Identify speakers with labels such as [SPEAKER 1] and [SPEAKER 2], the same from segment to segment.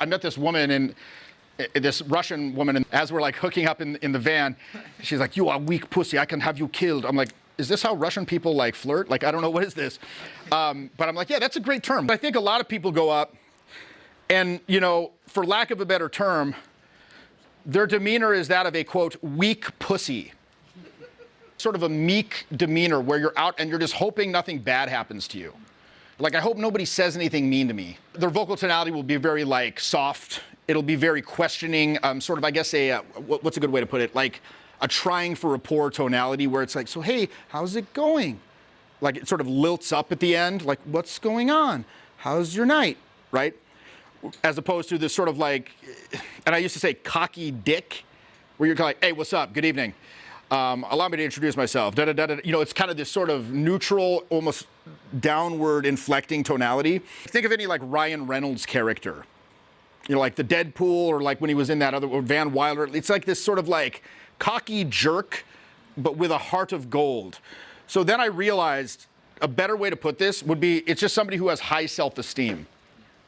[SPEAKER 1] I met this woman, and this Russian woman, and as we're like hooking up in the van, she's like, "You are weak pussy, I can have you killed." I'm like, is this how Russian people like flirt? Like, I don't know, what is this? But I'm like, yeah, that's a great term. I think a lot of people go up and, you know, for lack of a better term, their demeanor is that of a, quote, weak pussy. Sort of a meek demeanor where you're out and you're just hoping nothing bad happens to you. Like, I hope nobody says anything mean to me. Their vocal tonality will be very, like, soft. It'll be very questioning, sort of, I guess, what's a good way to put it? Like, a trying for rapport tonality where it's like, so, hey, how's it going? Like, it sort of lilts up at the end, like, what's going on? How's your night, right? As opposed to this sort of like, and I used to say cocky dick, where you're kind of like, hey, what's up? Good evening. Allow me to introduce myself. Da, da, da, da. You know, it's kind of this sort of neutral, almost downward inflecting tonality. Think of any like Ryan Reynolds character. You know, like the Deadpool, or like when he was in that other, or Van Wilder. It's like this sort of like cocky jerk, but with a heart of gold. So then I realized a better way to put this would be, it's just somebody who has high self-esteem.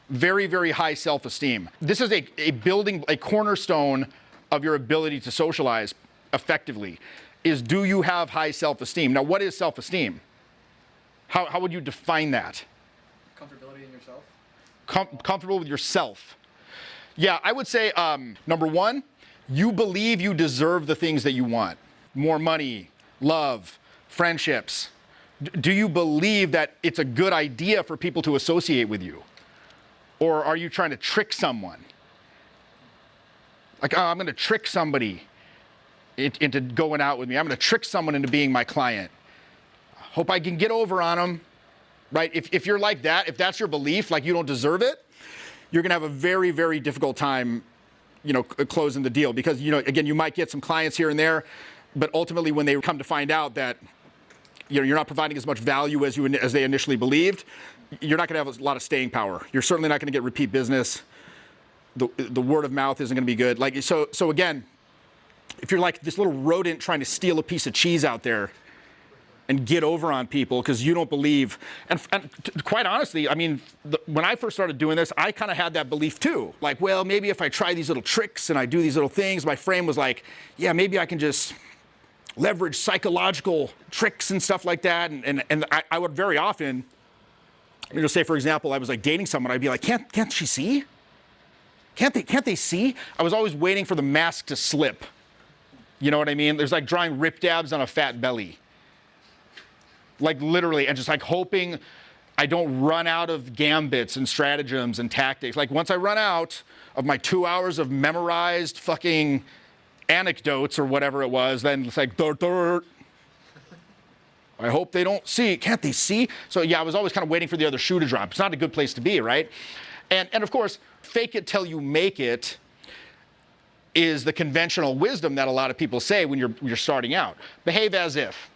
[SPEAKER 1] Very, very high self-esteem. This is a cornerstone of your ability to socialize effectively, is do you have high self-esteem? Now, what is self-esteem? How would you define that?
[SPEAKER 2] Comfortability in yourself.
[SPEAKER 1] Comfortable with yourself. Yeah, I would say, number one, you believe you deserve the things that you want. More money, love, friendships. Do you believe that it's a good idea for people to associate with you? Or are you trying to trick someone? Like, oh, I'm going to trick somebody into going out with me. I'm going to trick someone into being my client. Hope I can get over on them, right? If you're like that, if that's your belief, like you don't deserve it, you're going to have a very, very difficult time, you know, closing the deal. Because, you know, again, you might get some clients here and there, but ultimately when they come to find out that, you know, you're not providing as much value as they initially believed, you're not going to have a lot of staying power. You're certainly not going to get repeat business. The word of mouth isn't going to be good. Like, so again, if you're like this little rodent trying to steal a piece of cheese out there and get over on people because you don't believe, and quite honestly, I mean, when I first started doing this, I kind of had that belief too. Like, well, maybe if I try these little tricks and I do these little things, my frame was like, yeah, maybe I can just leverage psychological tricks and stuff like that. And I would very often, you know, say, for example, I was like dating someone, I'd be like, can't she see? Can't they see? I was always waiting for the mask to slip. You know what I mean? There's like drawing rip dabs on a fat belly. Like literally, and just like hoping I don't run out of gambits and stratagems and tactics. Like once I run out of my 2 hours of memorized fucking anecdotes or whatever it was, then it's like, dirt. I hope they don't see. Can't they see? So yeah, I was always kind of waiting for the other shoe to drop. It's not a good place to be, right? And of course, fake it till you make it is the conventional wisdom that a lot of people say when you're starting out. Behave as if.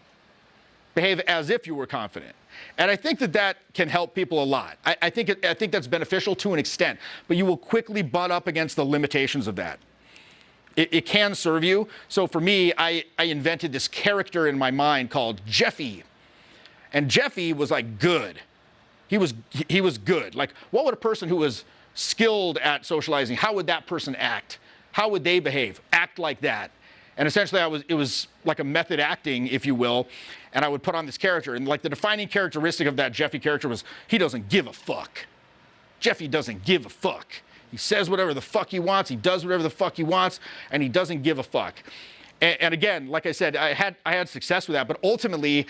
[SPEAKER 1] Behave as if you were confident. And I think that can help people a lot. I think that's beneficial to an extent, but you will quickly butt up against the limitations of that. It can serve you. So for me, I invented this character in my mind called Jeffy. And Jeffy was like good. He was good. Like, what would a person who was skilled at socializing, how would that person act? How would they behave? Act like that. And essentially it was like a method acting, if you will. And I would put on this character. And like the defining characteristic of that Jeffy character was he doesn't give a fuck. Jeffy doesn't give a fuck. He says whatever the fuck he wants. He does whatever the fuck he wants. And he doesn't give a fuck. And again, like I said, I had success with that. But ultimately,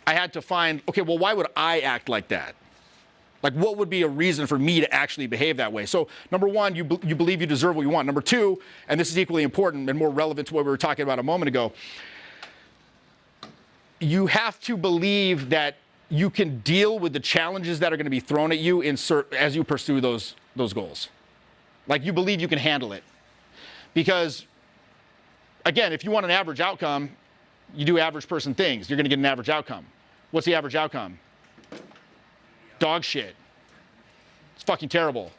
[SPEAKER 1] I had to find, okay, well, why would I act like that? Like, what would be a reason for me to actually behave that way? So, number one, you believe you deserve what you want. Number two, and this is equally important and more relevant to what we were talking about a moment ago, you have to believe that you can deal with the challenges that are going to be thrown at you as you pursue those goals. Like, you believe you can handle it. Because, again, if you want an average outcome, you do average person things. You're going to get an average outcome. What's the average outcome? Dog shit. It's fucking terrible.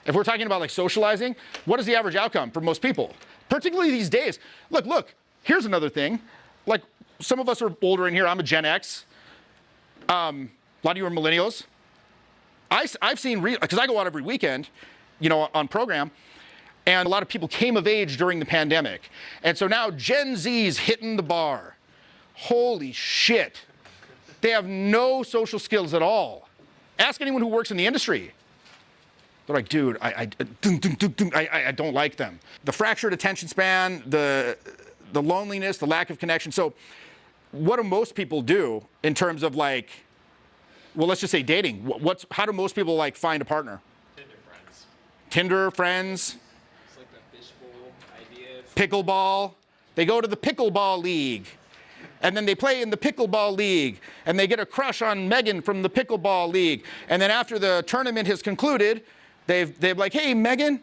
[SPEAKER 1] If we're talking about like socializing, what is the average outcome for most people? Particularly these days. Look, here's another thing. Like, some of us are older in here. I'm a Gen X. A lot of you are millennials. I've seen, because I go out every weekend, on program, and a lot of people came of age during the pandemic. And so now Gen Z's hitting the bar. Holy shit. They have no social skills at all. Ask anyone who works in the industry. They're like, dude, I don't like them. The fractured attention span, the loneliness, the lack of connection. So what do most people do in terms of like, well, let's just say dating. How do most people like find a partner? Tinder friends.
[SPEAKER 2] It's like the fishbowl idea.
[SPEAKER 1] Pickleball. They go to the pickleball league. And then they play in the pickleball league. And they get a crush on Megan from the pickleball league. And then after the tournament has concluded, they've like, hey, Megan,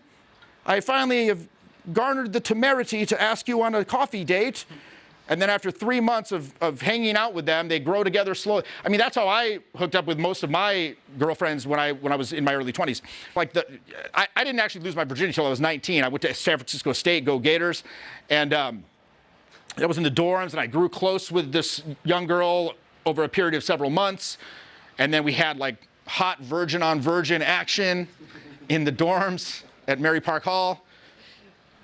[SPEAKER 1] I finally have garnered the temerity to ask you on a coffee date. And then after 3 months of hanging out with them, they grow together slowly. I mean, that's how I hooked up with most of my girlfriends when I was in my early 20s. Like, I didn't actually lose my virginity until I was 19. I went to San Francisco State, go Gators. And I was in the dorms, and I grew close with this young girl over a period of several months. And then we had, like, hot virgin on virgin action in the dorms at Mary Park Hall.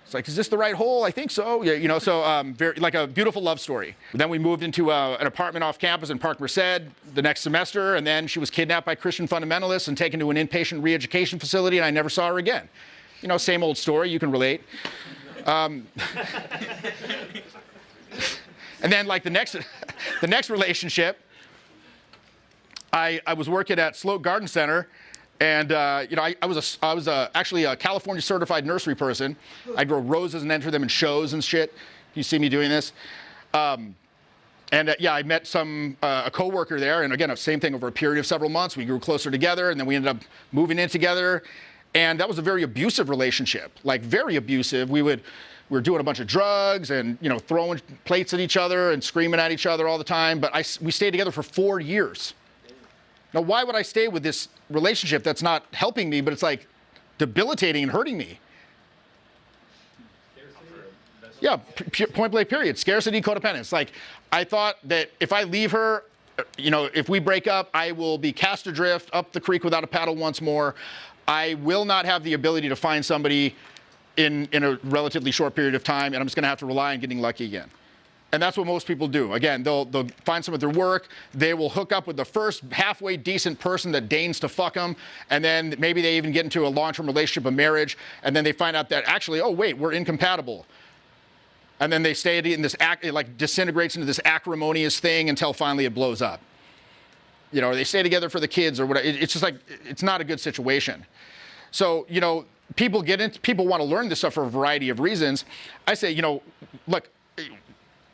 [SPEAKER 1] It's like, is this the right hole? I think so. Yeah, so very, like a beautiful love story. Then we moved into an apartment off campus in Park Merced the next semester, and then she was kidnapped by Christian fundamentalists and taken to an inpatient re-education facility, and I never saw her again. Same old story. You can relate. And then, like the next relationship, I was working at Sloat Garden Center. And I was actually a California certified nursery person. I grow roses and enter them in shows and shit. You see me doing this. I met a coworker there, and again, same thing over a period of several months. We grew closer together, and then we ended up moving in together. And that was a very abusive relationship, like very abusive. We were doing a bunch of drugs and throwing plates at each other and screaming at each other all the time. But we stayed together for 4 years. Now, why would I stay with this relationship that's not helping me, but it's like debilitating and hurting me? Yeah, point blank period. Scarcity, codependence. Like, I thought that if I leave her, if we break up, I will be cast adrift up the creek without a paddle once more. I will not have the ability to find somebody in a relatively short period of time, and I'm just going to have to rely on getting lucky again. And that's what most people do. Again, they'll find someone at their work. They will hook up with the first halfway decent person that deigns to fuck them. And then maybe they even get into a long-term relationship, a marriage. And then they find out that actually, oh, wait, we're incompatible. And then they stay in this it like disintegrates into this acrimonious thing until finally it blows up. They stay together for the kids or whatever. It's just like, it's not a good situation. So, people want to learn this stuff for a variety of reasons. I say, look,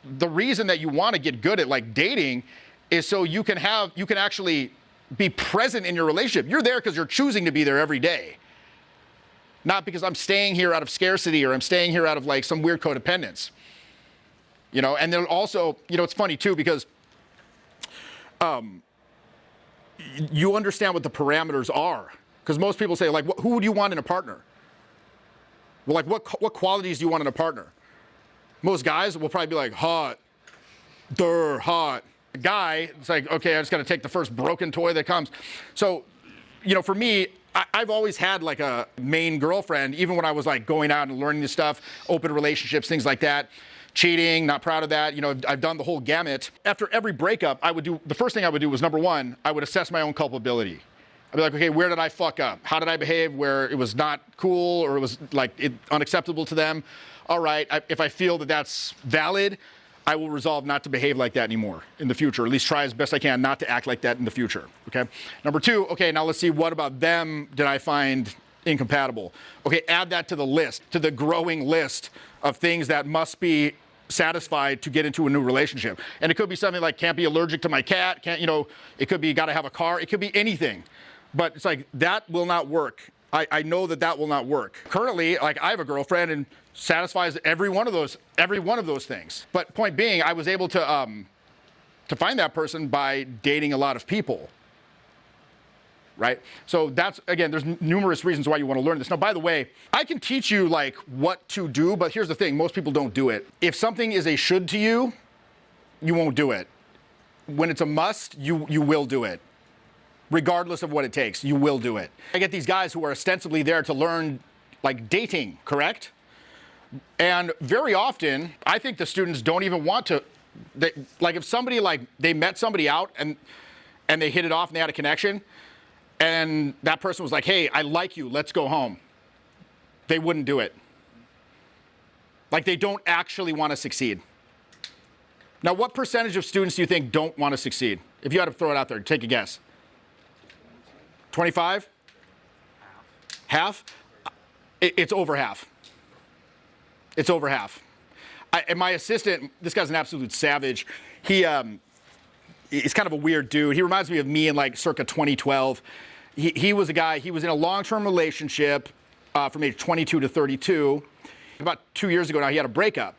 [SPEAKER 1] the reason that you want to get good at like dating is so you can actually be present in your relationship. You're there because you're choosing to be there every day. Not because I'm staying here out of scarcity or I'm staying here out of like some weird codependence. And then also, it's funny too because you understand what the parameters are. Because most people say like, who would you want in a partner? Well, like what qualities do you want in a partner? Most guys will probably be like, hot, hot. A guy, it's like, okay, I just got to take the first broken toy that comes. So, for me, I've always had like a main girlfriend, even when I was like going out and learning this stuff, open relationships, things like that. Cheating, not proud of that. I've done the whole gamut. After every breakup, the first thing I would do was, number one, I would assess my own culpability. I'd be like, okay, where did I fuck up? How did I behave where it was not cool or it was like unacceptable to them? All right, if I feel that that's valid, I will resolve not to behave like that anymore in the future, or at least try as best I can not to act like that in the future, okay? Number two, okay, now let's see, what about them did I find incompatible? Okay, add that to the list, to the growing list of things that must be satisfied to get into a new relationship. And it could be something like can't be allergic to my cat, it could be gotta have a car, it could be anything. But it's like, that will not work. I know that will not work. Currently, like I have a girlfriend and satisfies every one of those things. But point being, I was able to find that person by dating a lot of people, right? So that's, again, there's numerous reasons why you want to learn this. Now, by the way, I can teach you like what to do, but here's the thing, most people don't do it. If something is a should to you, you won't do it. When it's a must, you will do it. regardless of what it takes. You will do it. I get these guys who are ostensibly there to learn like dating, correct? And very often, I think the students don't even want to, like if somebody like, they met somebody out and they hit it off and they had a connection, and that person was like, hey, I like you, let's go home. They wouldn't do it. Like they don't actually want to succeed. Now, what percentage of students do you think don't want to succeed? If you had to throw it out there, take a guess. 25? Half? It's over half. It's over half. And my assistant, this guy's an absolute savage. He's kind of a weird dude. He reminds me of me in like circa 2012. He was a guy, he was in a long-term relationship from age 22 to 32. About 2 years ago now, he had a breakup.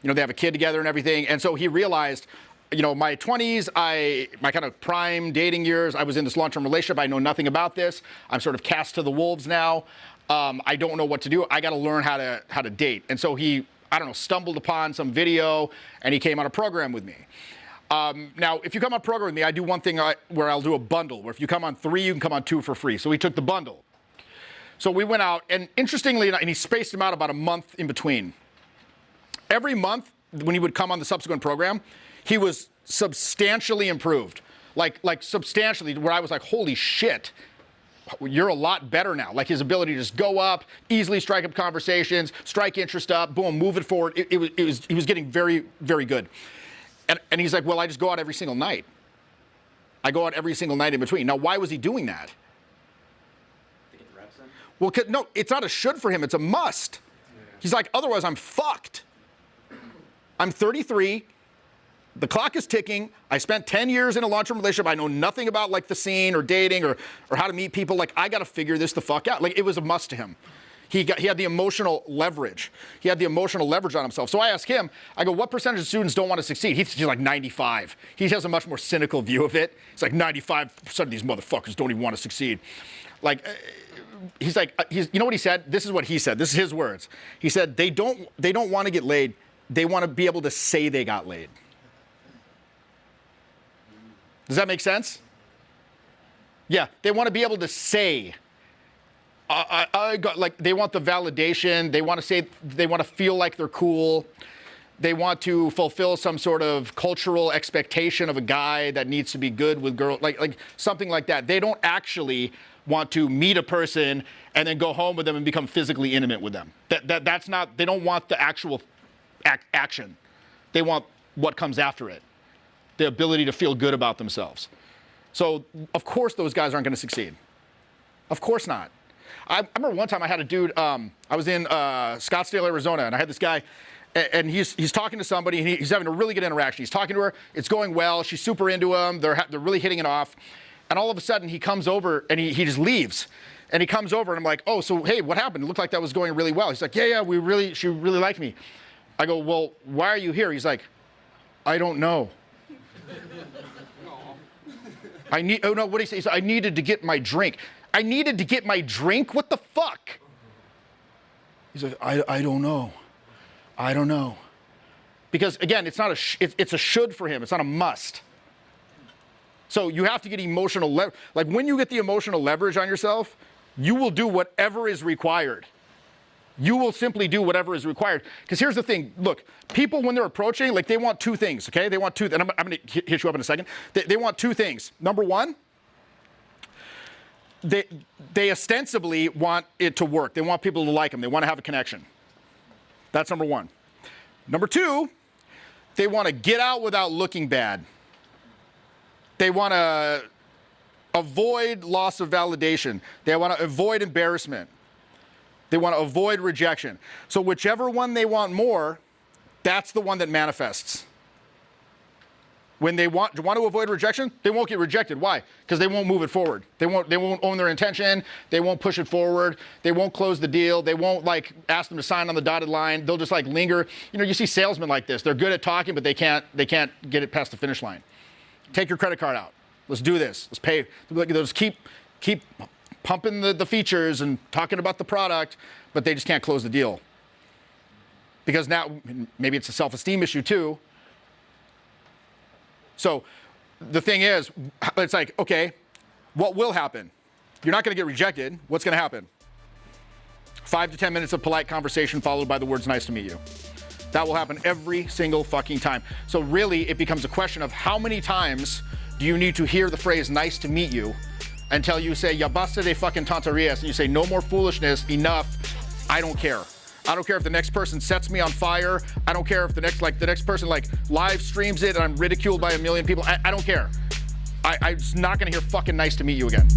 [SPEAKER 1] You know, they have a kid together and everything. And so he realized, you know, my 20s, my kind of prime dating years, I was in this long-term relationship. I know nothing about this. I'm sort of cast to the wolves now. I don't know what to do. I got to learn how to date. And so he, I don't know, stumbled upon some video and he came on a program with me. Now, if you come on a program with me, I do one thing where I'll do a bundle, where if you come on 3, you can come on 2 for free. So we took the bundle. So we went out, and interestingly enough, and he spaced them out about a month in between. Every month, when he would come on the subsequent program, he was substantially improved. Like substantially, where I was like, holy shit, you're a lot better now. Like his ability to just go up, easily strike up conversations, strike interest up, boom, move it forward. He was getting very, very good. And he's like, well, I just go out every single night. I go out every single night in between. Now, why was he doing that?
[SPEAKER 2] To get the reps in?
[SPEAKER 1] Well, no, it's not a should for him. It's a must. Yeah. He's like, otherwise I'm fucked. I'm 33. The clock is ticking. I spent 10 years in a long-term relationship. I know nothing about like the scene or dating or how to meet people. Like, I got to figure this the fuck out. Like, it was a must to him. He had the emotional leverage. He had the emotional leverage on himself. So I asked him, I go, what percentage of students don't want to succeed? He's like 95. He has a much more cynical view of it. It's like 95% of these motherfuckers don't even want to succeed. Like, he's like, you know what he said? This is what he said. This is his words. He said, they don't want to get laid. They want to be able to say they got laid. Does that make sense? Yeah, they want to be able to say, I got, like, they want the validation. They want to say, they want to feel like they're cool. They want to fulfill some sort of cultural expectation of a guy that needs to be good with girls, like something like that. They don't actually want to meet a person and then go home with them and become physically intimate with them. That's not, they don't want the actual action. They want what comes after it, the ability to feel good about themselves. So, of course, those guys aren't going to succeed. Of course not. I remember one time I had a dude, I was in Scottsdale, Arizona, and I had this guy, and he's talking to somebody, and he's having a really good interaction. He's talking to her, it's going well, she's super into him, they're really hitting it off, and all of a sudden he comes over, and he just leaves. And he comes over, and I'm like, oh, so hey, what happened? It looked like that was going really well. He's like, yeah, she really liked me. I go, well, why are you here? He's like, I don't know. What did he say? He said, I needed to get my drink. I needed to get my drink? What the fuck? He's like, I don't know. I don't know. Because again, it's not it's a should for him. It's not a must. So you have to get emotional leverage. Like when you get the emotional leverage on yourself, you will do whatever is required. You will simply do whatever is required. Because here's the thing. Look, people when they're approaching, like they want 2 things, okay? They want 2, and I'm going to hit you up in a second. They want 2 things. Number 1, they ostensibly want it to work. They want people to like them. They want to have a connection. That's number 1. Number 2, they want to get out without looking bad. They want to avoid loss of validation. They want to avoid embarrassment. They want to avoid rejection. So whichever one they want more, that's the one that manifests. When they want to avoid rejection, they won't get rejected. Why? Because they won't move it forward. They won't own their intention. They won't push it forward. They won't close the deal. They won't like ask them to sign on the dotted line. They'll just like linger. You know, you see salesmen like this. They're good at talking, but they can't get it past the finish line. Take your credit card out. Let's do this. Let's pay. They'll just keep pumping the features and talking about the product, but they just can't close the deal. Because now, maybe it's a self-esteem issue too. So the thing is, it's like, okay, What will happen? You're not gonna get rejected. What's gonna happen? 5 to 10 minutes of polite conversation followed by the words, nice to meet you. That will happen every single fucking time. So really, it becomes a question of how many times do you need to hear the phrase, nice to meet you, until you say, ya basta de fucking tonterías, and you say, no more foolishness, enough, I don't care. I don't care if the next person sets me on fire. I don't care if the next person live streams it and I'm ridiculed by a million people. I don't care. I'm just not gonna hear fucking nice to meet you again.